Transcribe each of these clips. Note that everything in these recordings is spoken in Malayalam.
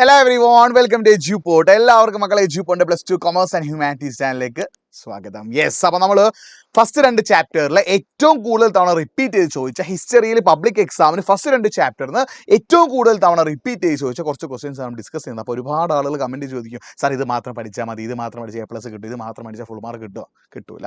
Hello everyone, welcome to EduPort. എല്ലാവർക്കും മക്കളെ EduPort +2 കൊമേഴ്സ് ആൻഡ് ഹ്യൂമാനിറ്റീസ് ചാനലിലേക്ക് സ്വാഗതം. യെസ്, അപ്പോൾ നമ്മൾ ഫസ്റ്റ് 2 ചാപ്റ്ററിലെ ഏറ്റവും കൂടുതൽ തവണ റിപ്പീറ്റ് ചെയ്ത് ചോദിച്ച ഹിസ്റ്ററിയിൽ പബ്ലിക് എക്സാമിന് ഫസ്റ്റ് 2 ചാപ്റ്ററിന് ഏറ്റവും കൂടുതൽ തവണ റിപ്പീറ്റ് ചെയ്ത് ചോദിച്ച കുറച്ച് ക്വസ്റ്റ്യൻസ് നമ്മൾ ഡിസ്കസ് ചെയ്യുന്നത്. അപ്പോൾ ഒരുപാട് ആളുകൾ കമൻറ്റ് ചോദിക്കും, സാർ ഇത് മാത്രം പഠിച്ചാൽ മതി, ഇത് മാത്രം പഠിച്ചാൽ A+ കിട്ടും, ഇത് മാത്രം പഠിച്ചാൽ ഫുൾ മാർക്ക് കിട്ടൂല.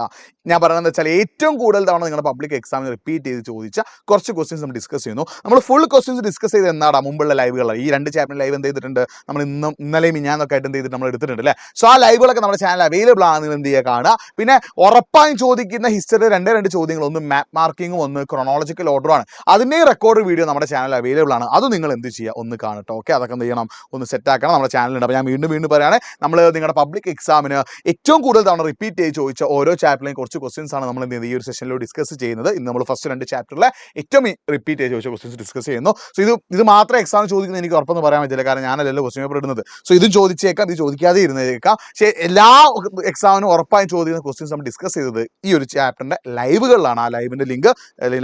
ഞാൻ പറയുന്നത് വെച്ചാൽ ഏറ്റവും കൂടുതൽ തവണ നിങ്ങളുടെ പബ്ലിക് എക്സാമിന് റിപ്പീറ്റ് ചെയ്ത് ചോദിച്ച കുറച്ച് ക്വസ്റ്റ്യൻസ് നമ്മൾ ഡിസ്കസ് ചെയ്യുന്നു. നമ്മൾ ഫുൾ ക്വസ്റ്റ്യൻസ് ഡിസ്കസ് ചെയ്ത് എന്നാടാ മുമ്പുള്ള ലൈവുകൾ, ഈ 2 ചാപ്റ്റർ ലൈവ് എന്ത് ചെയ്തിട്ടുണ്ട്, നമ്മൾ ഇന്നലെയും മിഞ്ഞാന്നൊക്കെ ആയിട്ട് എന്ത് ചെയ്തിട്ട് നമ്മൾ എടുത്തിട്ടുണ്ട് അല്ലേ. സോ ആ ലൈവുകളൊക്കെ നമ്മുടെ ചാനൽ അവൈലബിൾ ആണ്, നിങ്ങൾ എന്ത് ചെയ്യുക കാണുക. പിന്നെ ഉറപ്പായും ചോദിക്കുന്ന ഹിസ്റ്ററി 2 ചോദ്യങ്ങൾ, ഒന്ന് മാപ്പ് മാർക്കിങ്ങും ഒന്ന് ക്രോണോളജിക്കൽ ഓർഡറുമാണ്. അതിൻ്റെ റെക്കോർഡ് വീഡിയോ നമ്മുടെ ചാനൽ അവൈലബിൾ ആണ്, അത് നിങ്ങൾ എന്ത് ചെയ്യുക ഒന്ന് കാണട്ടോ. ഓക്കെ, അതൊക്കെ എന്ത് ചെയ്യണം, ഒന്ന് സെറ്റാക്കണം നമ്മുടെ ചാനലുണ്ട്. അപ്പോൾ ഞാൻ വീണ്ടും പറയുകയാണ്, നമ്മൾ നിങ്ങളുടെ പബ്ലിക് എക്സാമിന് ഏറ്റവും കൂടുതൽ തവണ റിപ്പീറ്റ് ചെയ്ത് ചോദിച്ച ഓരോ ചാപ്റ്ററിലെയും കുറച്ച് ക്വസ്റ്റ്യൻസ് ആണ് നമ്മൾ എന്ത് ചെയ്യുന്നത് ഈ ഒരു സെഷനിലൂടെ ഡിസ്കസ് ചെയ്യുന്നത്. ഇന്ന് നമ്മൾ ഫസ്റ്റ് 2 ചാപ്റ്ററിലെ ഏറ്റവും റിപ്പീറ്റ് ചെയ്ത് ചോദിച്ച ക്വസ്റ്റ്യൻസ് ഡിസ്കസ് ചെയ്യുന്നു. സോ ഇത് മാത്രം എക്സാം ചോദിക്കുന്നത് എനിക്ക് ഉറപ്പൊന്നും പറയാൻ പറ്റില്ല, കാരണം ഞാനല്ലല്ലോ ക്വസ്റ്റ്യൻ പേപ്പർ ഇടുന്നത്. സോ ഇതും ചോദിച്ചേക്കാം, ഇത് ചോദിക്കാതെ ഇരുന്നേക്കാം. പക്ഷേ എല്ലാ എക്സാമിനും ഉറപ്പായും ചോദിക്കുന്ന ക്വസ്റ്റ്യൻസ് നമ്മൾ ഡിസ്കസ് ചെയ്തത് ഈ ഒരു ചാപ്റ്ററിന്റെ ലൈവുകളിലാണ്. ആ ലൈവിന്റെ ലിങ്ക്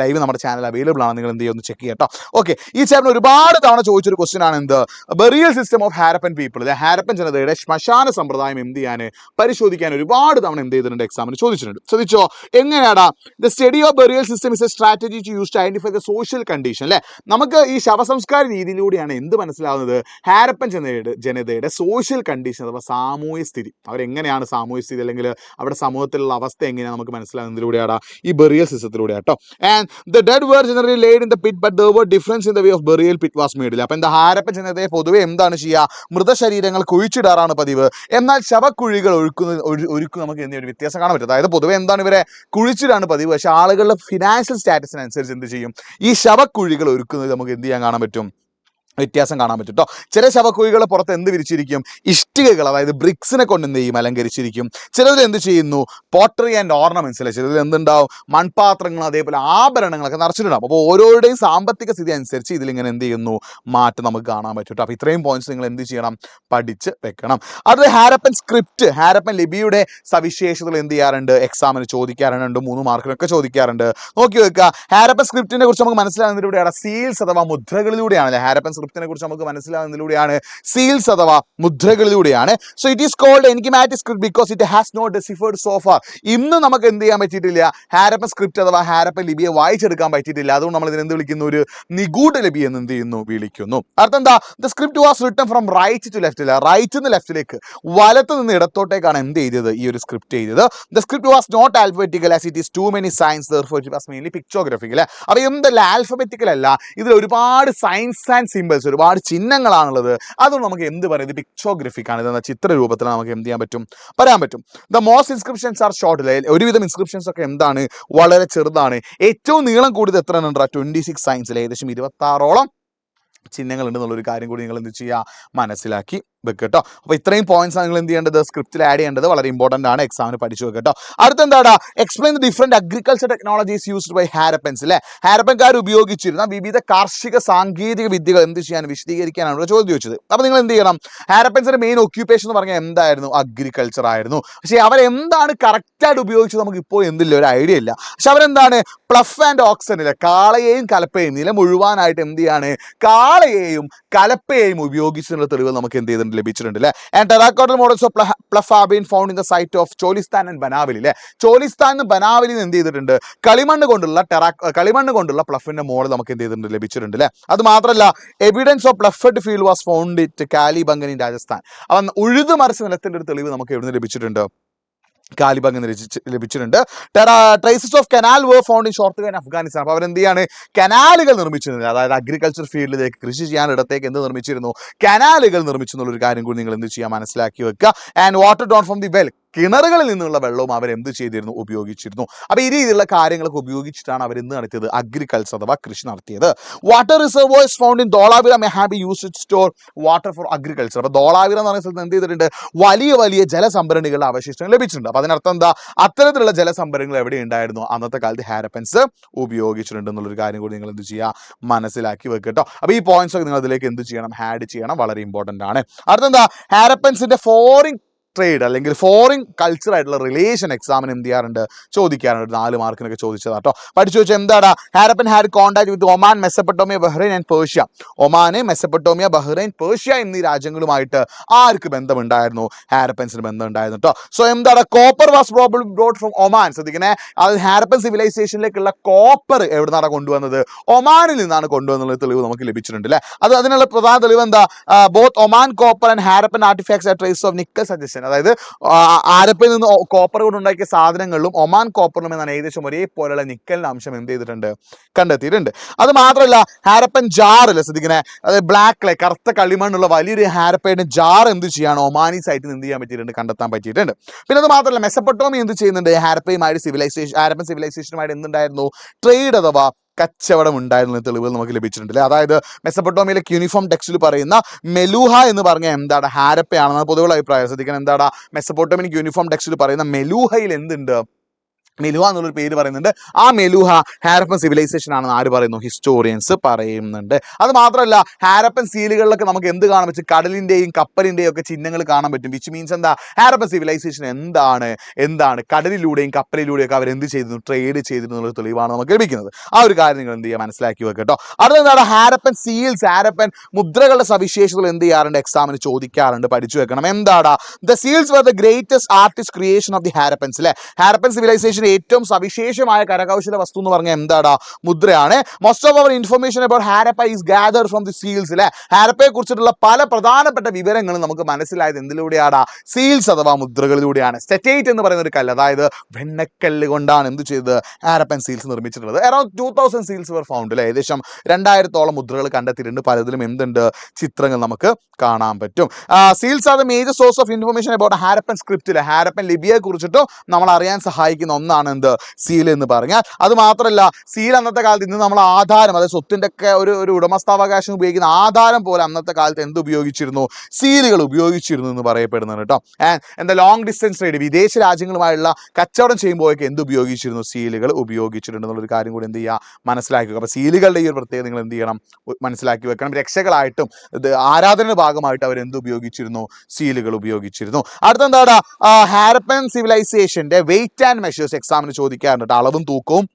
ലൈവ് നമ്മുടെ ചാനൽ അവൈലബിൾ ആണ്, നിങ്ങൾ എന്ത് ചെയ്യുക ഒന്ന് ചെക്ക് ചെയ്യാം കേട്ടോ. ഓക്കെ, ഈ ചാപ്റ്റർ ഒരുപാട് തവണ ചോദിച്ചൊരു ക്വസ്റ്റ്യൻ ആണ് എന്ത്, burial system of Harappan people, Harappan ജനതയുടെ ശ്മശാന സമ്പ്രദായം എന്ത് ചെയ്യാൻ പരിശോധിക്കാൻ ഒരുപാട് തവണ എന്ത് ചെയ്തിട്ടുണ്ട്, എക്സാമിന് ചോദിച്ചിട്ടുണ്ട്. ശ്രദ്ധിച്ചോ, എങ്ങനെയാടാ, the study of burial system is a strategy to use to identify the social condition അല്ലേ. നമുക്ക് ഈ ശവസംസ്കാര രീതിയിലൂടെയാണ് എന്ത് മനസ്സിലാവുന്നത്, ഹാരപ്പൻ ജനതയുടെ സോഷ്യൽ കണ്ടീഷൻ അഥവാ സാമൂഹ്യ സ്ഥിതി, അവരെങ്ങനെയാണ് സാമൂഹ്യ സ്ഥിതി അല്ലെങ്കിൽ അവിടെ സമൂഹത്തിലുള്ള അവസ്ഥ എങ്ങനെയാണ് നമുക്ക് മനസ്സിലാകുന്നതിലൂടെയാണ് ഈ ബറിയൽ സിസ്റ്റത്തിലൂടെ കേട്ടോ. And the dead were generally laid in the pit but there were difference in the way of burial pit was made. അപ്പോൾ എന്താ, ഹാരപ്പൻ ജനതയെ പൊതുവെ എന്താണ് ചെയ്യുക, മൃതശരീരങ്ങൾ കുഴിച്ചിടാറാണ് പതിവ്. എന്നാൽ ശവക്കുഴികൾ ഒരുക്കും നമുക്ക് ഒരു വ്യത്യാസം കാണാൻ പറ്റും. അതായത് പൊതുവെ എന്താണ്, ഇവരെ കുഴിച്ചിടാണ് പതിവ്, പക്ഷേ ആളുകളുടെ ഫിനാൻഷ്യൽ സ്റ്റാറ്റസിനനുസരിച്ച് എന്ത് ചെയ്യും, ഈ ശവക്കുഴികൾ ഒരുക്കുന്നത് നമുക്ക് എന്ത് ചെയ്യാൻ കാണാൻ പറ്റും, വ്യത്യാസം കാണാൻ പറ്റും കേട്ടോ. ചില ശവക്കുഴികൾ പുറത്ത് എന്ത് വിരിച്ചിരിക്കും, ഇഷ്ടികകൾ അതായത് ബ്രിക്സിനെ കൊണ്ട് എന്ത് ചെയ്യും, അലങ്കരിച്ചിരിക്കും. ചിലതിൽ എന്ത് ചെയ്യുന്നു, പോട്ടറി ആൻഡ് ഓർണമെന്റ്സ് അല്ലെ, ചിലതിൽ എന്തുണ്ടാവും, മൺപാത്രങ്ങൾ അതേപോലെ ആഭരണങ്ങളൊക്കെ നിറച്ചിട്ടുണ്ടാവും. അപ്പോൾ ഓരോരുടെയും സാമ്പത്തിക സ്ഥിതി അനുസരിച്ച് ഇതിലിങ്ങനെ എന്ത് ചെയ്യുന്നു, മാറ്റം നമുക്ക് കാണാൻ പറ്റും കേട്ടോ. അപ്പോൾ ഇത്രയും പോയിന്റ്സ് നിങ്ങൾ എന്ത് ചെയ്യണം, പഠിച്ച് വെക്കണം. അത് ഹാരപ്പൻ സ്ക്രിപ്റ്റ്, ഹാരപ്പൻ ലിപിയുടെ സവിശേഷതകൾ എന്ത് ചെയ്യാറുണ്ട്, എക്സാമിന് ചോദിക്കാറുണ്ട്, 3 മാർക്കിനൊക്കെ ചോദിക്കാറുണ്ട്. നോക്കി വെക്കുക, ഹാരപ്പൻ സ്ക്രിപ്റ്റിനെ കുറിച്ച് നമുക്ക് മനസ്സിലാകുന്നതിലൂടെയാണ് സീൽസ് അഥവാ മുദ്രകളിലൂടെയാണ്. ഹാരപ്പൻ സ്ക്രിപ്റ്റിനെ കുറിച്ച് നമുക്ക് മനസ്സിലാകുന്നതിലൂടെയാണ് സീൽസ് അഥവാ മുദ്രകളിലൂടെയാണ്. So it is called enigmatic script because it has not deciphered so far. ഇന്ന് നമുക്ക് എന്ത് ചെയ്യാൻ പറ്റിയിട്ടില്ല, ഹാരപ്പൻ സ്ക്രിപ്റ്റ് അഥവാ ഹാരപ്പൻ ലിപിയെ വായിച്ചെടുക്കാൻ പറ്റിയിട്ടില്ല. അതുകൊണ്ട് നമ്മൾ ഇതിനെന്ത് വിളിക്കുന്നു, ഒരു നിഗൂഢ ലിപി എന്ന് എന്ത് ചെയ്യുന്നു, വിളിക്കുന്നു. അർത്ഥം എന്താ, the script was written from right to left, right നിന്ന് ലെഫ്റ്റിലേക്ക്, വലത്ത് നിന്ന് ഇടത്തോട്ടേക്കാണ് എന്ത് ചെയ്തത്, ഈ ഒരു സ്ക്രിപ്റ്റ് ചെയ്തത്. The script was not alphabetical as it is too many signs therefore it was mainly pictographical. അപ്പോൾ എന്തല്ല, ആൽഫബറ്റിക്കൽ അല്ല, ഇതിൽ ഒരുപാട് സയൻസ് ആൻഡ് സിംബൽസ്, ഒരുപാട് ചിഹ്നങ്ങളാണുള്ളത്. അതുകൊണ്ട് നമുക്ക് എന്ത് പറയുന്നത്, പിക്ചോഗ്രഫിക് ആണ്, ഇതെന്ന ചിത്ര രൂപത്തിൽ നമുക്ക് എന്ത് ചെയ്യാൻ പറ്റും, പറയാൻ പറ്റും. The most inscriptions R short, ഒരുവിധം ഇൻസ്ക്രിപ്ഷൻസ് ഒക്കെ എന്താണ്, വളരെ ചെറുതാണ്. ഏറ്റവും നീളം കൂടിയത് എത്ര ഉണ്ട്, 26 സയൻസിൽ ഏകദേശം 26ഓളം ചിഹ്നങ്ങൾ ഉണ്ടെന്നുള്ളൊരു കാര്യം കൂടി നിങ്ങൾ എന്ത് ചെയ്യുക, മനസ്സിലാക്കി വെക്കുക കേട്ടോ. അപ്പോൾ ഇത്രയും പോയിന്റ്സ് ആണ് നിങ്ങൾ എന്ത് ചെയ്യേണ്ടത്, സ്ക്രിപ്റ്റിൽ ആഡ് ചെയ്യേണ്ടത്, വളരെ ഇമ്പോർട്ടൻ്റ് ആണ്, എക്സാമിന് പഠിച്ചു വെക്കുക കേട്ടോ. അടുത്ത എന്താടാ, explain the different agriculture technologies used by Harappans അല്ലേ. ഹാരപ്പൻകാർ ഉപയോഗിച്ചിരുന്ന വിവിധ കാർഷിക സാങ്കേതിക വിദ്യകൾ എന്ത് ചെയ്യാൻ, വിശദീകരിക്കാനാണ് ഇവിടെ ചോദ്യം ചോദിച്ചത്. അപ്പോൾ നിങ്ങൾ എന്ത് ചെയ്യണം, ഹാരപ്പൻസിന്റെ മെയിൻ ഒക്യുപ്പേഷൻ എന്ന് പറഞ്ഞാൽ എന്തായിരുന്നു, അഗ്രികൾച്ചർ ആയിരുന്നു. പക്ഷേ അവരെന്താണ് കറക്റ്റായിട്ട് ഉപയോഗിച്ചത് നമുക്ക് ഇപ്പോൾ എന്തില്ല, ഒരു ഐഡിയ ഇല്ല. പക്ഷെ അവരെന്താണ്, പ്ലഫ് ആൻഡ് ഓക്സൺ ഇല്ല, കാളയെയും കലപ്പയും, നില മുഴുവാനായിട്ട് എന്ത് ചെയ്യാണ്, കാളയെയും കലപ്പയെയും ഉപയോഗിച്ചുള്ള തെളിവ് നമുക്ക് എന്ത് ചെയ്തിട്ടുണ്ട്, ലഭിച്ചിട്ടുണ്ട് അല്ലേ. And terracotta models of plough have been found in the site of Cholistan and Banawali അല്ലേ. ചോലിസ്ഥാൻ ബനാവലി എന്ത് ചെയ്തിട്ടുണ്ട്, കളിമണ്ണ് കൊണ്ടുള്ള പ്ലഫിന്റെ മോഡൽ നമുക്ക് എന്ത് ചെയ്തിട്ടുണ്ട്, ലഭിച്ചിട്ടുണ്ട് അല്ലേ. അത് മാത്രമല്ല, evidence of ploughed field was found it Kalibangan in Rajasthan. അവൻ ഉഴുതുമറിച്ച നിലത്തിന്റെ ഒരു തെളിവ് നമുക്ക് എവിടെ നിന്ന് ലഭിച്ചിട്ടുണ്ട്, കാലിബംഗ് ലഭിച്ചിട്ടുണ്ട്. Traces of canal were found in Shortughai Afghanistan. അപ്പോൾ അവരെന്ത് ചെയ്യാണ്, കനാലുകൾ നിർമ്മിച്ചിരുന്നു, അതായത് അഗ്രികൾച്ചർ ഫീൽഡിലേക്ക് കൃഷി ചെയ്യാനിടത്തേക്ക് എന്ത് നിർമ്മിച്ചിരുന്നു, കനാലുകൾ നിർമ്മിച്ചു എന്നുള്ളൊരു കാര്യം കൂടി നിങ്ങൾ എന്ത് ചെയ്യാൻ, മനസ്സിലാക്കി വെക്കുക. And water down from the well, കിണറുകളിൽ നിന്നുള്ള വെള്ളവും അവരെന്ത് ചെയ്തിരുന്നു, ഉപയോഗിച്ചിരുന്നു. അപ്പോൾ ഈ രീതിയിലുള്ള കാര്യങ്ങളൊക്കെ ഉപയോഗിച്ചിട്ടാണ് അവരെന്ത് നടത്തിയത്, അഗ്രികൾച്ചർ അഥവാ കൃഷി നടത്തിയത്. Water reservoirs found in Dholavira may have been used to store water for agriculture. അപ്പോൾ ധോളാവിര എന്ന് പറയുന്ന സ്ഥലത്ത് എന്ത് ചെയ്തിട്ടുണ്ട്, വലിയ വലിയ ജലസംഭരണികളുടെ അവശിഷ്ടങ്ങൾ ലഭിച്ചിട്ടുണ്ട്. അപ്പോൾ അതിനർത്ഥം എന്താ, അത്തരത്തിലുള്ള ജലസംഭരണികൾ എവിടെ ഉണ്ടായിരുന്നു, അന്നത്തെ കാലത്ത് ഹാരപ്പൻസ് ഉപയോഗിച്ചിട്ടുണ്ട് എന്നുള്ളൊരു കാര്യം കൂടി നിങ്ങൾ എന്ത് ചെയ്യുക, മനസ്സിലാക്കി വെക്കുക കേട്ടോ. അപ്പോൾ ഈ പോയിന്റ്സ് ഒക്കെ നിങ്ങൾ അതിലേക്ക് എന്ത് ചെയ്യണം, ആഡ് ചെയ്യണം, വളരെ ഇമ്പോർട്ടൻ്റ് ആണ്. അടുത്തെന്താ, ഹാരപ്പൻസിന്റെ ഫോറിൻ ട്രേഡ് അല്ലെങ്കിൽ ഫോറിൻ കൾച്ചർ ആയിട്ടുള്ള റിലേഷൻ എക്സാമിന് എന്ത് ചെയ്യാറുണ്ട്, ചോദിക്കാറുണ്ട്. 4 മാർക്കിനൊക്കെ ചോദിച്ചതാട്ടോ. പഠിച്ചു വെച്ചാൽ എന്താടാ, Harappan had contact with Oman, Mesopotamia, Bahrain and Persia. Oman, Mesopotamia, Bahrain, Persia എന്നീ രാജ്യങ്ങളുമായിട്ട് ആർക്ക് ബന്ധമുണ്ടായിരുന്നു? ഹാരപ്പൻസിന് ബന്ധമുണ്ടായിരുന്നു കേട്ടോ. സോ എന്താണ്, copper was probably brought from Oman. ശ്രദ്ധിക്കണേ, അത് ഹാരപ്പൻ സിവിലൈസേഷനിലേക്കുള്ള കോപ്പർ എവിടെ നിന്നാണ് കൊണ്ടുവന്നത്? ഒമാനിൽ നിന്നാണ് കൊണ്ടുവന്നുള്ള തെളിവ് നമുക്ക് ലഭിച്ചിട്ടുണ്ട് അല്ലേ. അതിനുള്ള പ്രധാന തെളിവ് എന്താ, both Oman copper and Harappan artefacts are trace of nickel suggestion. അതായത് ഹാരപ്പയിൽ നിന്ന് കോപ്പർ കൊണ്ട് ഉണ്ടാക്കിയ സാധനങ്ങളിലും ഒമാൻ കോപ്പറിലും എന്നാണ് ഏകദേശം ഒരേപോലെയുള്ള നിക്കലിന്റെ അംശം എന്ത് ചെയ്തിട്ടുണ്ട്, കണ്ടെത്തിയിട്ടുണ്ട്. അത് മാത്രമല്ല, ഹാരപ്പൻ ജാറിൽ ശ്രദ്ധിക്കണേ, അതായത് ബ്ലാക്ക് ക്ലേ, കറുത്ത കളിമണ്ണുള്ള വലിയൊരു ഹാരപ്പയുടെ ജാർ എന്ത് ചെയ്യാണ്, ഒമാനി സൈറ്റിൽ എന്ത് ചെയ്യാൻ പറ്റിയിട്ടുണ്ട്, കണ്ടെത്താൻ പറ്റിയിട്ടുണ്ട്. പിന്നെ അത് മാത്രമല്ല, മെസപ്പൊട്ടോമിയ എന്ത് ചെയ്യുന്നുണ്ട്, ഹാരപ്പയുമായിട്ട് ഹാരപ്പൻ സിവിലൈസേഷനുമായിട്ട് എന്തുണ്ടായിരുന്നു, ട്രേഡ് അഥവാ കച്ചവടം ഉണ്ടായിരുന്ന തെളിവുകൾ നമുക്ക് ലഭിച്ചിട്ടുണ്ട് അല്ലേ. അതായത് മെസപ്പൊട്ടോമിയയിലെ യൂണിഫോം ടെക്സ്റ്റിൽ പറയുന്ന മെലൂഹ എന്ന് പറഞ്ഞാൽ എന്താണ്, ഹാരപ്പയാണെന്ന് പൊതുവെ അഭിപ്രായം. ശ്രദ്ധിക്കണം, എന്താണ് മെസപ്പൊട്ടോമിയൻ യൂണിഫോം ടെക്സ്റ്റിൽ പറയുന്ന മെലൂഹയിൽ എന്തുണ്ട്, മെലൂഹ എന്നുള്ളൊരു പേര് പറയുന്നുണ്ട്. ആ മെലൂഹ ഹാരപ്പൻ സിവിലൈസേഷൻ ആണെന്ന് ആര് പറയുന്നു, ഹിസ്റ്റോറിയൻസ് പറയുന്നുണ്ട്. അത് മാത്രമല്ല, ഹാരപ്പൻ സീലുകളിലൊക്കെ നമുക്ക് എന്ത് കാണാൻ പറ്റും, കടലിന്റെയും കപ്പലിന്റെയും ഒക്കെ ചിഹ്നങ്ങൾ കാണാൻ പറ്റും. വിച്ച് മീൻസ് എന്താ, ഹാരപ്പൻ സിവിലൈസേഷൻ എന്താണ് കടലിലൂടെയും കപ്പലിലൂടെയും ഒക്കെ അവർ എന്ത് ചെയ്തിരുന്നു, ട്രേഡ് ചെയ്തിരുന്നു എന്നുള്ള തെളിവാണ് നമുക്ക് ലഭിക്കുന്നത്. ആ ഒരു കാര്യം നിങ്ങൾ എന്ത് ചെയ്യുക, മനസ്സിലാക്കി വെക്കുക കേട്ടോ. അടുത്തെന്താണ്, ഹാരപ്പൻ സീൽസ്, ഹാരപ്പൻ മുദ്രകളുടെ സവിശേഷതകൾ എന്ത് ചെയ്യാറുണ്ട്, എക്സാമിന് ചോദിക്കാറുണ്ട്, പഠിച്ചു വെക്കണം. എന്താടാ, the seals were the greatest artist creation of the Harappans അല്ലെ. ഹാരപ്പൻ സിവിലൈസേഷൻ ഏറ്റവും സവിശേഷമായ കരകൗശല വസ്തു എന്ന് പറഞ്ഞാൽ എന്താടാ, മുദ്രയാണ്. Most of our information about Harappa is gathered from the seals അല്ലെ. ഹാരപ്പയെ കുറിച്ചിട്ടുള്ള പല പ്രധാനപ്പെട്ട വിവരങ്ങളും നമുക്ക് മനസ്സിലായത് എന്തിലൂടെയാണ്, സീൽസ് അഥവാ മുദ്രകളിലൂടെയാണ്. സ്റ്റെറ്റേറ്റ് എന്ന് പറയുന്ന ഒരു കല്ല്, അതായത് വെണ്ണക്കല്ല് കൊണ്ടാണ് എന്ത് ചെയ്തത്, ഹാരപ്പൻ സീൽസ് നിർമ്മിച്ചിട്ടുള്ളത്. അറൌണ്ട് 2000 സീൽസ് വർ ഫൗണ്ട് അല്ലെ. ഏകദേശം 2000-ഓളം മുദ്രകൾ കണ്ടെത്തിയിട്ടുണ്ട്. പലതിലും എന്തുണ്ട്, ചിത്രങ്ങൾ നമുക്ക് കാണാൻ പറ്റും. Seals are the major source of information about Harappan script, Harappan ലിപിയെ കുറിച്ചിട്ടും നമ്മൾ അറിയാൻ സഹായിക്കുന്ന ഒന്നാണ് എന്ത്, സീൽ എന്ന് പറഞ്ഞാൽ. അത് മാത്രമല്ല, സീൽ അന്നത്തെ കാലത്ത് ഇന്ന് നമ്മൾ ആധാരം, അതായത് സ്വത്തിന്റെ ഒക്കെ ഒരു ഉടമസ്ഥാവകാശം ഉപയോഗിക്കുന്ന ആധാരം പോലെ അന്നത്തെ കാലത്ത് എന്ത് ഉപയോഗിച്ചിരുന്നു, സീലുകൾ ഉപയോഗിച്ചിരുന്നു എന്ന് പറയപ്പെടുന്നുണ്ട് കേട്ടോ. എന്താ, ലോങ് ഡിസ്റ്റൻസ് ട്രേഡ്, വിദേശ രാജ്യങ്ങളുമായുള്ള കച്ചവടം ചെയ്യുമ്പോഴൊക്കെ എന്ത് ഉപയോഗിച്ചിരുന്നു, സീലുകൾ ഉപയോഗിച്ചിട്ടുണ്ട് എന്നുള്ളൊരു കാര്യം കൂടി എന്ത് ചെയ്യുക, മനസ്സിലാക്കുക. അപ്പൊ സീലുകളുടെ ഈ ഒരു പ്രത്യേകത നിങ്ങൾ എന്ത് ചെയ്യണം, മനസ്സിലാക്കി വെക്കണം. രക്ഷകളായിട്ടും ആരാധനയുടെ ഭാഗമായിട്ട് അവർ എന്ത് ഉപയോഗിച്ചിരുന്നു, സീലുകൾ ഉപയോഗിച്ചിരുന്നു. അടുത്തെന്താടാ, ഹാരപ്പൻ സിവിലൈസേഷന്റെ വെയിറ്റ് ആൻഡ് മെഷേഴ്സ് എക്സാമിന് ചോദിക്കാറുണ്ട്, അളവും തൂക്കവും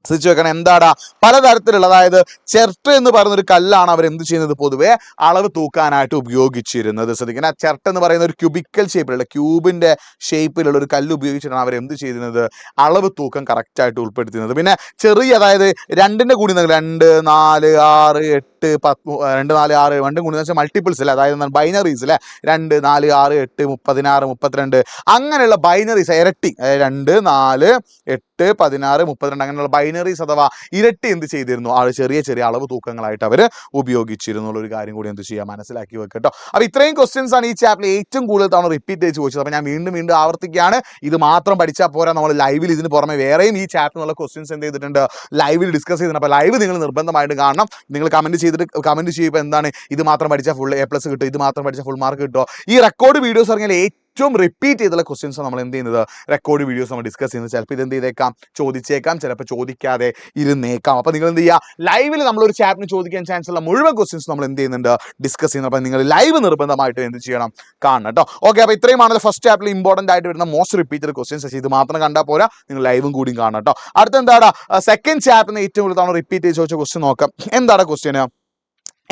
ശ്രദ്ധിച്ചു വെക്കണം. എന്താടാ, പലതരത്തിലുള്ള, അതായത് ചെർട്ട് എന്ന് പറയുന്ന ഒരു കല്ലാണ് അവർ എന്ത് ചെയ്യുന്നത്, പൊതുവെ അളവ് തൂക്കാനായിട്ട് ഉപയോഗിച്ചിരുന്നത്. ശ്രദ്ധിക്കണം, ചെർട്ട് എന്ന് പറയുന്ന ഒരു ക്യൂബിക്കൽ ഷേപ്പിലുള്ള, ക്യൂബിന്റെ ഷേപ്പിലുള്ള ഒരു കല്ല് ഉപയോഗിച്ചിട്ടാണ് അവർ എന്ത് ചെയ്തിരുന്നത്, അളവ് തൂക്കം കറക്റ്റ് ആയിട്ട് ഉൾപ്പെടുത്തുന്നത്. പിന്നെ ചെറിയ, അതായത് 2ന്റെ കൂടി 2, 4, 6, 8, 10, 2, 4, 6, 2 കൂടി വെച്ചാൽ മൾട്ടിപ്പിൾസ് അല്ലേ, അതായത് ബൈനറീസ് അല്ലെ. 2, 4, 6, 8, 16, 32 അങ്ങനെയുള്ള ബൈനറീസ്, ഇരട്ടി, 2, 4, 8, 16, 32 അങ്ങനെയുള്ള ബൈനറീസ് അഥവാ ഇരട്ടി എന്ത് ചെയ്തിരുന്നു, ചെറിയ ചെറിയ അളവ് തൂക്കങ്ങളായിട്ട് അവർ ഉപയോഗിച്ചിരുന്നു ഒരു കാര്യം കൂടി എന്ത് ചെയ്യുക, മനസ്സിലാക്കി വെക്കട്ടോ. അപ്പൊ ഇത്രയും ക്വസ്റ്റ്യൻസ് ആണ് ഈ ചാപ്റ്ററിൽ ഏറ്റവും കൂടുതൽ തവണ റിപ്പീറ്റ് ചെയ്ത് ചോദിച്ചത്. അപ്പൊ ഞാൻ വീണ്ടും ആവർത്തിക്കുകയാണ്, ഇത് മാത്രം പഠിച്ചാൽ പോരാ, നമ്മൾ ലൈവിൽ ഇതിന് പുറമെ വേറെയും ഈ ചാപ്റ്ററിനുള്ള ക്വസ്റ്റ്യൻസ് എന്ത് ചെയ്തിട്ടുണ്ട്, ലൈവിൽ ഡിസ്കസ് ചെയ്തിട്ടുണ്ട്. അപ്പോൾ ലൈവ് നിങ്ങൾ നിർബന്ധമായിട്ട് കാണണം. നിങ്ങൾ കമന്റ് ചെയ്യുമ്പോൾ എന്താണ്, ഇത് മാത്രം പഠിച്ചാൽ ഫുൾ A+ കിട്ടും, ഇത് മാത്രം പഠിച്ചാൽ ഫുൾ മാർക്ക് കിട്ടുമോ. ഈ റെക്കോർഡ് വീഡിയോസ് ഇറങ്ങിയാൽ ഏറ്റവും റിപ്പീറ്റ് ചെയ്തുള്ള ക്വസ്റ്റ്യൻസ് നമ്മൾ എന്ത് ചെയ്യുന്നത്, റെക്കോർഡ് വീഡിയോസ് നമ്മൾ ഡിസ്കസ് ചെയ്യുന്നത്. ചിലപ്പോൾ ഇത് എന്ത് ചെയ്തേക്കാം, ചോദിച്ചേക്കാം, ചിലപ്പോൾ ചോദിക്കാതെ ഇരുന്നേക്കാം. അപ്പോൾ നിങ്ങൾ എന്ത് ചെയ്യുക, ലൈവിൽ നമ്മളൊരു ചാപ്റ്ററിന് ചോദിക്കാൻ ചാൻസ് ഉള്ള മുഴുവൻ ക്വസ്റ്റ്യൻസ് നമ്മൾ എന്ത് ചെയ്യുന്നുണ്ട്, ഡിസ്കസ് ചെയ്യുന്നത്. അപ്പോൾ നിങ്ങൾ ലൈവ് നിർബന്ധമായിട്ട് എന്ത് ചെയ്യണം, കാണണം കേട്ടോ. ഓക്കെ, അപ്പോൾ ഇത്രയുമാണ് ഫസ്റ്റ് ചാപ്റ്ററിൽ ഇമ്പോർട്ടൻ്റ് ആയിട്ട് വരുന്ന മോസ്റ്റ് റിപ്പീറ്റഡ് ക്വസ്റ്റ്യൻസ്. ഇത് മാത്രം കണ്ടാൽ പോരാ, നിങ്ങൾ ലൈവും കൂടിയും കാണണം കേട്ടോ. അടുത്ത എന്താണ്, സെക്കൻഡ് ചാപ്റ്ററിന് ഏറ്റവും കൂടുതൽ തവണ റിപ്പീറ്റ് ചെയ്ത് ചോദിച്ച ക്വസ്റ്റ്യൻ നോക്കാം. എന്താണ് ക്വസ്റ്റ്യൻ,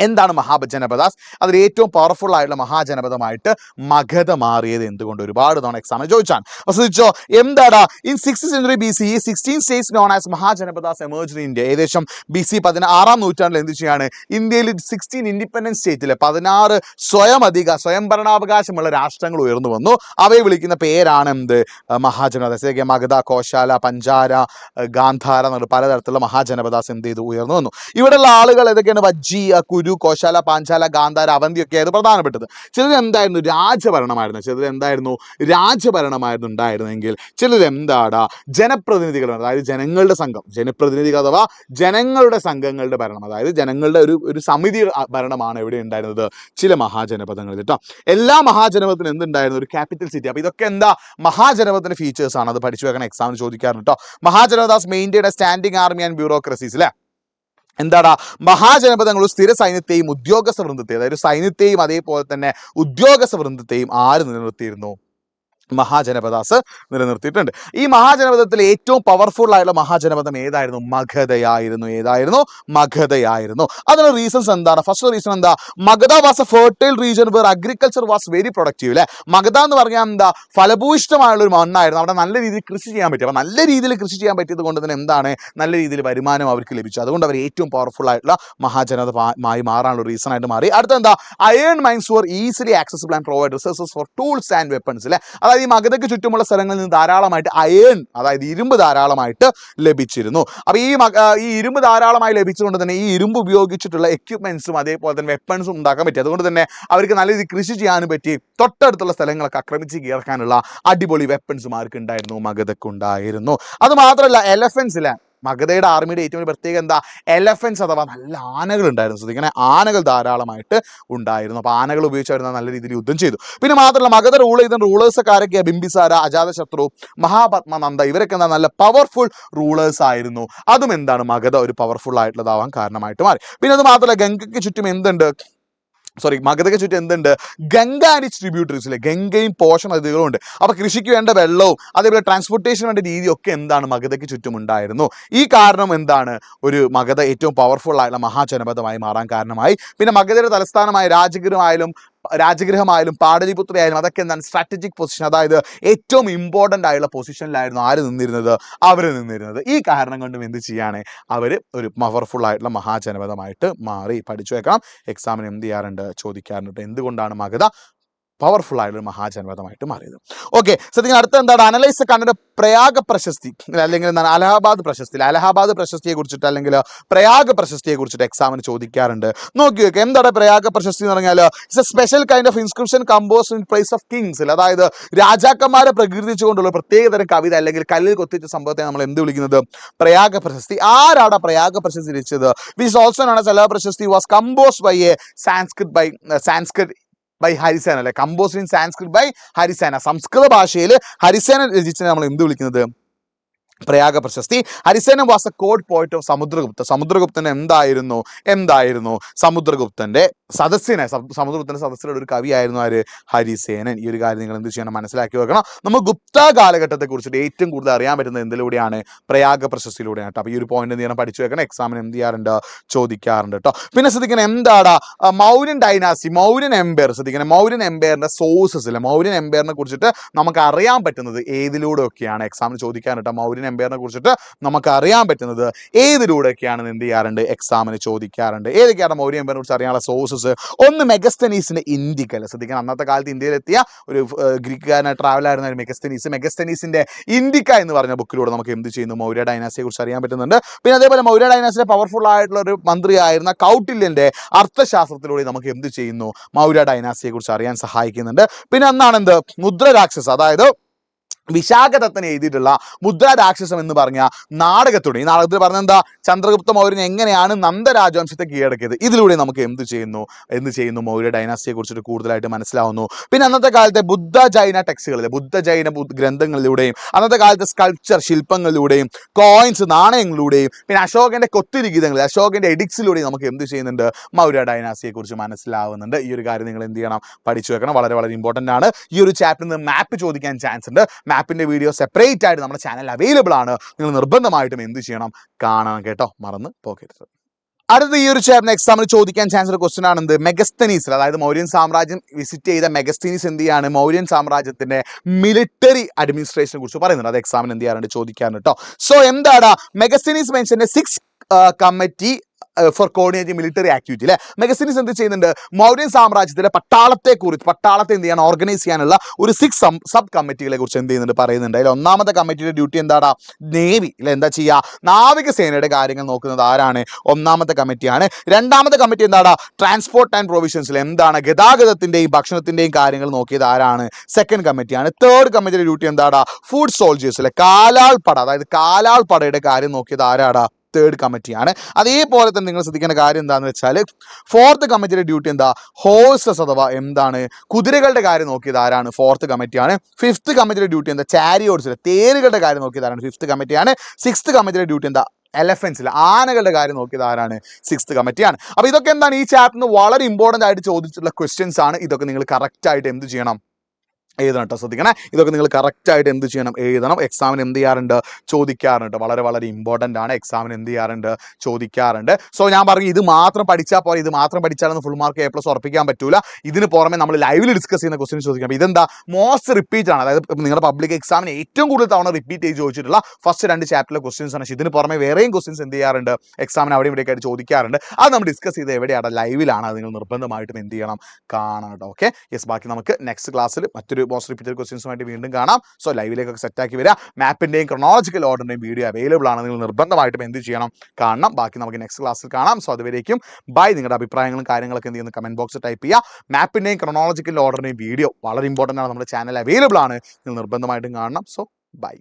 എന്താണ് മഹാജനപദാസ്, അതിൽ ഏറ്റവും പവർഫുൾ ആയിട്ടുള്ള മഹാജനപദമായിട്ട് മഗധ മാറിയത് എന്തുകൊണ്ട്, ഒരുപാട് തവണ എക്സാമിന് ചോദിച്ചാണ്. ശ്രദ്ധിച്ചോ, എന്താടാ, in 6th century BC 16 states known as Mahajanapadas emerged in India. ഏകദേശം BC 16-ാം നൂറ്റാണ്ടിൽ എന്ത് ചെയ്യാണ്, ഇന്ത്യയിൽ 16 ഇൻഡിപെൻഡൻസ് സ്റ്റേറ്റിലെ 16 സ്വയംഭരണാവകാശമുള്ള രാഷ്ട്രങ്ങൾ ഉയർന്നു വന്നു. അവയെ വിളിക്കുന്ന പേരാണ് എന്ത്, മഹാജനപദാസ്. മഗധ, കോശാല, പഞ്ചാര, ഗാന്ധാര എന്നുള്ള പലതരത്തിലുള്ള മഹാജനപദാസ് എന്ത് ചെയ്തു, ഉയർന്നു വന്നു. ഇവിടെയുള്ള ആളുകൾ ഏതൊക്കെയാണ്, വജ്ജി, കോശാല, പാഞ്ചാല, ഗാന്ധാര, അവന്തി ഒക്കെ ആയിരുന്നു പ്രധാനപ്പെട്ടത്. ചിലത് എന്തായിരുന്നു, രാജഭരണമായിരുന്നു. ചിലത് എന്തായിരുന്നു, രാജഭരണമായിരുന്നു ഉണ്ടായിരുന്നെങ്കിൽ ചിലത് എന്താടാ, ജനപ്രതിനിധികൾ, അതായത് ജനങ്ങളുടെ സംഘം, ജനപ്രതിനിധികൾ അഥവാ ജനങ്ങളുടെ സംഘങ്ങളുടെ ഭരണം, അതായത് ജനങ്ങളുടെ ഒരു സമിതി ഭരണമാണ് എവിടെ ഉണ്ടായിരുന്നത്, ചില മഹാജനപദങ്ങളിൽ കേട്ടോ. എല്ലാ മഹാജനപദത്തിനും എന്തുണ്ടായിരുന്നു, ഒരു ക്യാപിറ്റൽ സിറ്റി. അപ്പൊ ഇതൊക്കെ എന്താ, മഹാജനപദത്തിന്റെ ഫീച്ചേഴ്സ് ആണ്. അത് പഠിച്ചു വെക്കണം, എക്സാമിന് ചോദിക്കാറുണ്ട് കേട്ടോ. Mahajanapadas maintained standing army and bureaucracies അല്ലെ. എന്താടാ, മഹാജനപദങ്ങൾ സ്ഥിര സൈന്യത്തെയും ഉദ്യോഗസ്ഥ വൃന്ദത്തെയും, അതായത് സൈന്യത്തെയും അതേപോലെ തന്നെ ഉദ്യോഗസ്ഥ വൃന്ദത്തെയും ആര് നിലനിർത്തിയിരുന്നു, മഹാജനപദാസ് നിലനിർത്തിയിട്ടുണ്ട്. ഈ മഹാജനപദത്തിൽ ഏറ്റവും പവർഫുൾ ആയിട്ടുള്ള മഹാജനപദം ഏതായിരുന്നു? മഗധയായിരുന്നു. ഏതായിരുന്നു? മഗധയായിരുന്നു. അതിന് റീസൺസ് എന്താണ്? ഫസ്റ്റ് റീസൺ എന്താ? Magadha was a fertile region where agriculture was very productive. അല്ലെ, മഗധ എന്ന് പറഞ്ഞാൽ എന്താ? ഫലഭൂയിഷ്ടമായുള്ള ഒരു മണ്ണായിരുന്നു. അവിടെ നല്ല രീതിയിൽ കൃഷി ചെയ്യാൻ പറ്റും. അപ്പൊ നല്ല രീതിയിൽ കൃഷി ചെയ്യാൻ പറ്റിയത് കൊണ്ട് തന്നെ എന്താണ്? നല്ല രീതിയിൽ വരുമാനം അവർക്ക് ലഭിച്ചു. അതുകൊണ്ട് അവർ ഏറ്റവും പവർഫുൾ ആയിട്ടുള്ള മഹാജനപദമായി മാറാനുള്ള റീസൺ ആയിട്ട് മാറി. അടുത്ത എന്താ? Iron mines were easily accessible and provide resources for tools and weapons. അല്ലെ, അതായത് ഈ മഗധയ്ക്ക് ചുറ്റുമുള്ള സ്ഥലങ്ങളിൽ നിന്ന് ധാരാളമായിട്ട് അയൺ, അതായത് ഇരുമ്പ് ധാരാളമായിട്ട് ലഭിച്ചിരുന്നു. അപ്പൊ ഈ ഇരുമ്പ് ധാരാളമായി ലഭിച്ചുകൊണ്ട് തന്നെ ഈ ഇരുമ്പ് ഉപയോഗിച്ചിട്ടുള്ള എക്യുപ്മെന്റ്സും അതേപോലെ തന്നെ വെപ്പൺസും ഉണ്ടാക്കാൻ പറ്റി. അതുകൊണ്ട് തന്നെ അവർക്ക് നല്ല രീതിയിൽ കൃഷി ചെയ്യാനും പറ്റി. തൊട്ടടുത്തുള്ള സ്ഥലങ്ങളൊക്കെ ആക്രമിച്ച് കീഴടക്കാനുള്ള അടിപൊളി വെപ്പൺസും ആർക്ക് ഉണ്ടായിരുന്നു? മഗധയ്ക്ക് ഉണ്ടായിരുന്നു. അത് മാത്രമല്ല, എലഫൻസിലെ മഗധയുടെ ആർമിയുടെ ഏറ്റവും വലിയ പ്രത്യേകത എന്താ? എലഫൻസ് അഥവാ നല്ല ആനകൾ ഉണ്ടായിരുന്നു. ശ്രദ്ധിക്കണേ, ആനകൾ ധാരാളമായിട്ട് ഉണ്ടായിരുന്നു. അപ്പൊ ആനകൾ ഉപയോഗിച്ച് അവർ നല്ല രീതിയിൽ യുദ്ധം ചെയ്തു. പിന്നെ മാത്രമല്ല, മഗധ റൂൾ ചെയ്ത റൂളേഴ്സ് ആരൊക്കെയാ? ബിംബിസാര, അജാതശത്രു, മഹാപത്മനന്ദ, ഇവരൊക്കെ എന്താ? നല്ല പവർഫുൾ റൂളേഴ്സ് ആയിരുന്നു. അതും എന്താണ്? മഗധ ഒരു പവർഫുൾ ആയിട്ടുള്ളതാവാൻ കാരണമായിട്ട് മാറി. പിന്നെ അത് മാത്രമല്ല, ഗംഗയ്ക്ക് ചുറ്റും എന്തുണ്ട്? മഗധയ്ക്ക് ചുറ്റും എന്തുണ്ട്? ഗംഗ ആൻഡ് ഇറ്റ്സ് ട്രിബ്യൂട്ടറീസിലെ ഗംഗയും പോഷണ നദികളും ഉണ്ട്. അപ്പൊ കൃഷിക്ക് വേണ്ട വെള്ളവും അതേപോലെ ട്രാൻസ്പോർട്ടേഷന് വേണ്ട രീതിയൊക്കെ എന്താണ്? മഗധയ്ക്ക് ചുറ്റും ഉണ്ടായിരുന്നു. ഈ കാരണം എന്താണ്? ഒരു മഗധ ഏറ്റവും പവർഫുൾ ആയിട്ടുള്ള മഹാജനപദമായി മാറാൻ കാരണമായി. പിന്നെ മഗധയുടെ തലസ്ഥാനമായ രാജഗൃഹമായാലും പാടലിപുത്രയായാലും അതൊക്കെ എന്താണ്? സ്ട്രാറ്റജിക് പൊസിഷൻ, അതായത് ഏറ്റവും ഇമ്പോർട്ടൻ്റ് ആയുള്ള പൊസിഷനിലായിരുന്നു ആര് നിന്നിരുന്നത്? അവർ നിന്നിരുന്നത്. ഈ കാരണം കൊണ്ടും എന്ത് ചെയ്യാണ്? അവർ ഒരു പവർഫുൾ ആയിട്ടുള്ള മഹാജനപദമായിട്ട് മാറി. പഠിച്ചു വെക്കണം, എക്സാമിന് എന്ത് ചെയ്യാറുണ്ട്? ചോദിക്കാറുണ്ട്. എന്തുകൊണ്ടാണ് മഗധ പവർഫുൾ ആയിട്ടുള്ള മഹാജനപദമായിട്ട് മാറിയത്? ഓക്കെ, ശ്രദ്ധിക്കുക. അടുത്ത എന്താണ്? അനലൈസ് കണ്ടിട്ട് പ്രയാഗ പ്രശസ്തി അല്ലെങ്കിൽ എന്താണ്? അലഹാബാദ് പ്രശസ്തി. അലഹാബാദ് പ്രശസ്തിയെ കുറിച്ചിട്ട് അല്ലെങ്കിൽ പ്രയാഗ പ്രശസ്തിയെ കുറിച്ചിട്ട് എക്സാമിന് ചോദിക്കാറുണ്ട്. നോക്കി വെക്കുക, എന്താണ് പ്രയാഗ പ്രശസ്തി എന്ന് പറഞ്ഞാൽ? It's A special kind of inscription composed in place of Kings. അതായത് രാജാക്കന്മാരെ പ്രകീർത്തിച്ചുകൊണ്ടുള്ള പ്രത്യേകതരം കവിത അല്ലെങ്കിൽ കല്ലിൽ കൊത്തിച്ച സംഭവത്തെ നമ്മൾ എന്ത് വിളിക്കുന്നത്? പ്രയാഗ പ്രശസ്തി. ആരാണ് പ്രയാഗ പ്രശസ്തി രചിച്ചത്? Which also known as Allahabad Prashasti was composed by a Sanskrit by Harisena. അല്ലെ, composed in Sanskrit by Harisena. സംസ്കൃത ഭാഷയിൽ ഹരിസേന രചിച്ചതിനെ നമ്മൾ എന്ത് വിളിക്കുന്നത്? Prayaga Prashasti. Harisena was a court പോയിന്റ് ഓഫ് സമുദ്രഗുപ്ത. സമുദ്രഗുപ്തൻ എന്തായിരുന്നു സമുദ്രഗുപ്തന്റെ സമുദ്രഗുപ്തന്റെ സദസ്സിലുള്ള ഒരു കവിയായിരുന്നു ആര്? ഹരിസേനൻ. ഈ ഒരു കാര്യം നിങ്ങൾ എന്ത് ചെയ്യണം? മനസ്സിലാക്കി വെക്കണം. നമ്മൾ ഗുപ്ത കാലഘട്ടത്തെ കുറിച്ചിട്ട് ഏറ്റവും കൂടുതൽ അറിയാൻ പറ്റുന്നത് എന്തിലൂടെയാണ്? പ്രയാഗ പ്രശസ്തിയിലൂടെയാണ് കേട്ടോ. അപ്പൊ ഈ ഒരു പോയിന്റ് എന്ത് ചെയ്യണം? പഠിച്ചു വെക്കണം, എക്സാമിന് എന്ത് ചെയ്യാറുണ്ട്? ചോദിക്കാറുണ്ട് കേട്ടോ. പിന്നെ ശ്രദ്ധിക്കണം, എന്താണ് മൗര്യൻ ഡൈനാസ്റ്റി, മൗര്യൻ എംപയർ. ശ്രദ്ധിക്കണം, മൗര്യൻ എംപയറിന്റെ സോഴ്സസ് ഇല്ല. മൗര്യൻ എംപയറിനെ കുറിച്ചിട്ട് നമുക്ക് അറിയാൻ പറ്റുന്നത് ഏതിലൂടെയൊക്കെയാണ്? എക്സാമിന് ചോദിക്കാൻ കേട്ടോ. മൗര്യൻ എംപയറിനെ കുറിച്ചിട്ട് നമുക്ക് അറിയാൻ പറ്റുന്നത് ഏതിലൂടെയൊക്കെയാണെന്ന് എന്ത് ചെയ്യാറുണ്ട്? എക്സാമിന് ചോദിക്കാറുണ്ട്. ഏതൊക്കെയാണ് മൗര്യൻ എംപയറിനെ കുറിച്ച് അറിയാനുള്ള സോഴ്സസ്? ഒന്ന്, മെഗസ്തനീസിന്റെ ഇൻഡിക്കൽ. ശ്രദ്ധിക്കണം, അന്നത്തെ കാലത്ത് ഇന്ത്യയിലെത്തിയ ഒരു ഗ്രീക്കുകാരനായ ട്രാവലായിരുന്ന ഒരു മെഗസ്തനീസിന്റെ ഇൻഡിക്ക എന്ന് പറഞ്ഞ ബുക്കിലൂടെ നമുക്ക് എന്ത് ചെയ്യുന്നു? മൗര്യ ഡൈനാസ്റ്റിയെ കുറിച്ച് അറിയാൻ പറ്റുന്നുണ്ട്. പിന്നെ അതേപോലെ മൗര്യ ഡൈനാസ്റ്റിയുടെ പവർഫുൾ ആയിട്ടുള്ള ഒരു മന്ത്രിയായിരുന്ന കൗട്ടില്യന്റെ അർത്ഥശാസ്ത്രത്തിലൂടെ നമുക്ക് എന്ത് ചെയ്യുന്നു? മൗര്യ ഡൈനാസ്റ്റിയെ കുറിച്ച് അറിയാൻ സഹായിക്കുന്നുണ്ട്. പിന്നെ ഒന്നാണ് എന്ത്? മുദ്രരാക്ഷസ്, അതായത് വിശാഖദത്തൻ എഴുതിയിട്ടുള്ള മുദ്രാരാക്ഷസം എന്ന് പറഞ്ഞ നാടകത്തോടെ, ഈ നാടകത്തിൽ പറഞ്ഞ എന്താ? ചന്ദ്രഗുപ്ത മൗര്യൻ എങ്ങനെയാണ് നന്ദ രാജവംശത്തെ കീഴടക്കിയത്. ഇതിലൂടെ നമുക്ക് എന്ത് ചെയ്യുന്നു? മൗര്യ ഡൈനാസ്റ്റിയെ കുറിച്ചിട്ട് കൂടുതലായിട്ട് മനസ്സിലാവുന്നു. പിന്നെ അന്നത്തെ കാലത്തെ ബുദ്ധ ജൈന ടെക്സ്റ്റുകളിലെ ഗ്രന്ഥങ്ങളിലൂടെയും അന്നത്തെ കാലത്തെ സ്കൾപ്ചർ ശില്പങ്ങളിലൂടെയും കോയിൻസ് നാണയങ്ങളിലൂടെയും പിന്നെ അശോകന്റെ കൊത്തുലിഖിതങ്ങൾ, അശോകന്റെ എഡിക്സിലൂടെയും നമുക്ക് എന്ത് ചെയ്യുന്നുണ്ട്? മൗര്യ ഡൈനാസ്റ്റിയെ കുറിച്ച് മനസ്സിലാവുന്നുണ്ട്. ഈ ഒരു കാര്യം നിങ്ങൾ എന്ത് ചെയ്യണം? പഠിച്ചു വെക്കണം. വളരെ വളരെ ഇമ്പോർട്ടൻ്റ് ആണ്. ഈ ഒരു ചാപ്റ്ററിൽ നിന്ന് മാപ്പ് ചോദിക്കാൻ ചാൻസ് ഉണ്ട്. മാപ്പിന്റെ വീഡിയോ സെപ്പറേറ്റ് ആയിട്ട് നമ്മുടെ ചാനൽ അവൈലബിൾ ആണ്. നിങ്ങൾ നിർബന്ധമായിട്ടും എന്ത് ചെയ്യണം? കാണണം കേട്ടോ, മറന്ന് പോകരുത്. അടുത്ത ഈ ഒരു ചാപ്റ്റർ എക്സാമിന് ചോദിക്കാൻ ചാൻസ് ഉള്ള ക്വസ്റ്റൻ ആണ് എന്ത്? മെഗസ്തനീസ്, അതായത് മൗര്യൻ സാമ്രാജ്യം വിസിറ്റ് ചെയ്ത മെഗസ്തനീസ് എന്ത് ചെയ്യാണ്? മൗര്യൻ സാമ്രാജ്യത്തിന്റെ മിലിറ്ററി അഡ്മിനിസ്ട്രേഷനെ കുറിച്ച് പറയുന്നുണ്ട്. അത് എക്സാമിന് എന്ത് ചെയ്യാറുണ്ട്? ചോദിക്കാറുണ്ട് കേട്ടോ. സോ എന്താണ് മെഗസ്തനീസ് മെൻഷന്റെ 6 committee for coordinating military activity. അല്ലെ, മെഗസ്തനീസ് എന്ത് ചെയ്യുന്നുണ്ട്? മൗര്യൻ സാമ്രാജ്യത്തിലെ പട്ടാളത്തെ എന്ത് ചെയ്യണം? ഓർഗനൈസ് ചെയ്യാനുള്ള ഒരു 6 സബ് കമ്മിറ്റികളെ കുറിച്ച് എന്ത് ചെയ്യുന്നുണ്ട്? പറയുന്നുണ്ട്. അതിൽ ഒന്നാമത്തെ കമ്മിറ്റിയുടെ ഡ്യൂട്ടി എന്താണ്? നേവി. അല്ലെ, എന്താ ചെയ്യുക? നാവികസേനയുടെ കാര്യങ്ങൾ നോക്കുന്നത് ആരാണ്? ഒന്നാമത്തെ കമ്മിറ്റിയാണ്. രണ്ടാമത്തെ കമ്മിറ്റി എന്താണ്? ട്രാൻസ്പോർട്ട് ആൻഡ് പ്രൊവിഷൻസിൽ എന്താണ്? ഗതാഗതത്തിന്റെയും ഭക്ഷണത്തിന്റെയും കാര്യങ്ങൾ നോക്കിയത് ആരാണ്? സെക്കൻഡ് കമ്മിറ്റിയാണ്. തേർഡ് കമ്മിറ്റിയുടെ ഡ്യൂട്ടി എന്താണ്? Food soldiers. അല്ലെ, കാലാൾപ്പട, അതായത് കാലാൾപ്പടയുടെ കാര്യം നോക്കിയത് ആരാണ്? തേർഡ് കമ്മിറ്റിയാണ്. അതേപോലെ തന്നെ നിങ്ങൾ ശ്രദ്ധിക്കേണ്ട കാര്യം എന്താണെന്ന് വെച്ചാൽ ഫോർത്ത് കമ്മിറ്റിയുടെ ഡ്യൂട്ടി എന്താ? ഹോഴ്സസ് അഥവാ എന്താണ്? കുതിരകളുടെ കാര്യം നോക്കിയത് ആരാണ്? ഫോർത്ത് കമ്മിറ്റിയാണ്. ഫിഫ്ത്ത് കമ്മിറ്റിയുടെ ഡ്യൂട്ടി എന്താ? ചാരിയോട്സ്, തേരുകളുടെ കാര്യം നോക്കിയത് ആരാണ്? ഫിഫ്ത്ത് കമ്മിറ്റിയാണ്. സിക്സ്ത് കമ്മിറ്റിയുടെ ഡ്യൂട്ടി എന്താ? എലഫൻസിൽ ആനകളുടെ കാര്യം നോക്കിയത് ആരാണ്? സിക്സ്ത് കമ്മിറ്റിയാണ്. അപ്പൊ ഇതൊക്കെ എന്താണ്? ഈ ചാപ്റ്ററിന് വളരെ ഇമ്പോർട്ടൻ്റ് ആയിട്ട് ചോദിച്ചിട്ടുള്ള ക്വസ്റ്റ്യൻസ് ആണ്. ഇതൊക്കെ നിങ്ങൾ കറക്റ്റ് ആയിട്ട് എന്ത് ചെയ്യണം? എഴുതണം കേട്ടോ, ശ്രദ്ധിക്കണേ. ഇതൊക്കെ നിങ്ങൾ കറക്റ്റായിട്ട് എന്ത് ചെയ്യണം, എഴുതണം. എക്സാമിന് എന്ത് ചെയ്യാറുണ്ട്, ചോദിക്കാറുണ്ട്. വളരെ വളരെ ഇമ്പോർട്ടൻ്റ് ആണ്. എക്സാമിന് എന്ത് ചെയ്യാറുണ്ട്, ചോദിക്കാറുണ്ട്. സോ ഞാൻ പറഞ്ഞു ഇത് മാത്രം പഠിച്ചാൽ പോലെ, ഇത് മാത്രം പഠിച്ചാലൊന്നും ഫുൾ മാർക്ക് A+ ഉറപ്പിക്കാൻ പറ്റൂല. ഇതിന് പുറമെ നമ്മൾ ലൈവിൽ ഡിസ്കസ് ചെയ്യുന്ന ക്വസ്റ്റ്യൻ ചോദിക്കാം. ഇതെന്താ മോസ്റ്റ് റിപ്പീറ്റ് ആണ്, അതായത് നിങ്ങളുടെ പബ്ലിക് എക്സാമിന് ഏറ്റവും കൂടുതൽ തവണ റിപ്പീറ്റ് ചെയ്ത് ചോദിച്ചിട്ടുള്ള ഫസ്റ്റ് 2 ചാപ്റ്ററിലെ ക്വസ്റ്റ്യൻസ് ആണ്. ഇതിന് പുറമെ വേറെയും ക്വസ്റ്റ്യൻസ് എന്ത് ചെയ്യാറുണ്ട്, എക്സാമിന് അവിടെ ഇവിടെയൊക്കെ ആയിട്ട് ചോദിക്കാറുണ്ട്. അത് നമ്മൾ ഡിസ്കസ് ചെയ്ത് എവിടെയാണ്, ലൈവിലാണ്. അത് നിങ്ങൾ നിർബന്ധമായിട്ടും എന്ത് ചെയ്യണം, കാണണം കേട്ടോ. Okay, yes. ബാക്കി നമുക്ക് നെക്സ്റ്റ് ക്ലാസ്സിൽ മറ്റൊരു മോസ്റ്റ് റിപ്പീറ്റഡ് ക്വസ്റ്റ്യൻസുമായിട്ട് വീണ്ടും കാണാം. സോ ലൈവിലേക്കൊക്കെ സെറ്റാക്കി വരിക. മാപ്പിൻ്റെയും ക്രോണോളജിക്കൽ ഓർഡറിൻ്റെയും വീഡിയോ അവൈലബിൾ ആണ്. നിങ്ങൾ നിർബന്ധമായിട്ടും എന്ത് ചെയ്യണം, കാണണം. ബാക്കി നമുക്ക് നെക്സ്റ്റ് ക്ലാസ്സിൽ കാണാം. സോ അതുവരേക്കും ബൈ. നിങ്ങളുടെ അഭിപ്രായങ്ങളും കാര്യങ്ങളൊക്കെ എന്ത് ചെയ്യുന്ന കമൻറ്റ് ബോക്സിൽ ടൈപ്പ് ചെയ്യുക. മാപ്പിൻ്റെയും ക്രോണോളജിക്കൽ ഓർഡറിൻ്റെയും വീഡിയോ വളരെ ഇമ്പോർട്ടൻ്റ് ആണ്. നമ്മുടെ ചാനൽ അവൈലബിൾ ആണ്. നിങ്ങൾ നിർബന്ധമായിട്ടും കാണണം. So by.